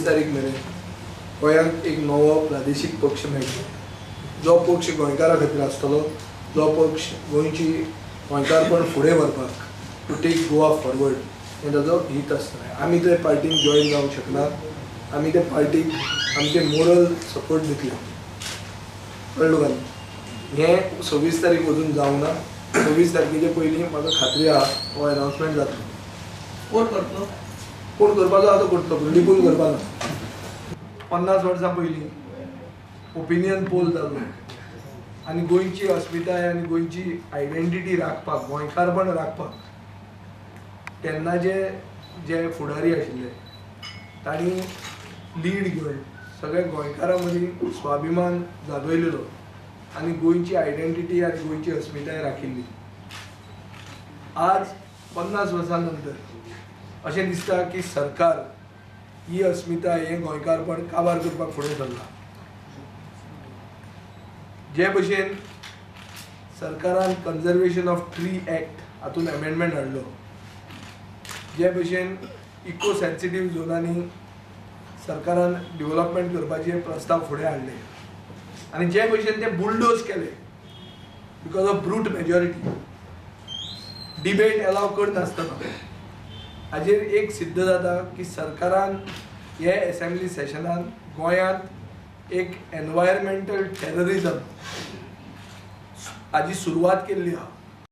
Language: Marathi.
तारीख मेरेन गोंयांत एक नवो प्रादेशीक पक्ष मेळटलो, जो पक्ष गोंयकारां खातीर आसतलो, जो पक्ष गोंयकारपण फुडें व्हरपाक टू टेक गोवा फॉरवर्ड हें ताजो हीत आसतलें. आमी ते पार्टीन जॉयन जावंक शकनात, आमी ते पार्टीक आमचे मोरल सपोर्ट दितले. कळ्ळें तुका? हें 26 तारीख अजून जावंक ना. 26 तारखेचे पयलीं म्हाका खात्री आहा हो अनावन्समेंट जातलो. कोण करतलो? कोण करपाचो आहा तो करतलो, लिपून करपाना. 50 वर्सां पयलीं ओपिनियन पोल जालो आनी गोंयची अस्मिताय आनी गोंयची आयडेंटिटी राखपाक, गोंयकारपण राखपाक तेन्नाचे जे फुडारी आशिल्ले तांणी लीड घेवन सगळ्या गोंयकारां मदीं स्वाभिमान जागयलेलो आनी गोंयची आयडेंटिटी आनी गोंयची अस्मिताय राखिल्ली. आज 50 वर्सां नंतर अशें दिसता की सरकार ही अस्मिताय हें गोंयकारपण काबार करपाक फुडें सरला. जे भशेन सरकारान कन्जर्वेशन ऑफ ट्री एक्ट हातूंत अमेंडमेंट हाडलो, जे भशेन इको सेन्सिटीव झोनांनी सरकारान डेव्हलपमेंट करपाचे प्रस्ताव फुडें हाडले आनी जे भशेन ते बुलडोज केले because of brute majority, debate allow करनासतना हाजेर एक सिद्ध जाता की सरकारान हे असेंब्ली सेशनान गोंयांत एक एनवायरमेंटल टेररिजम हाजी सुरवात केल्ली आहा.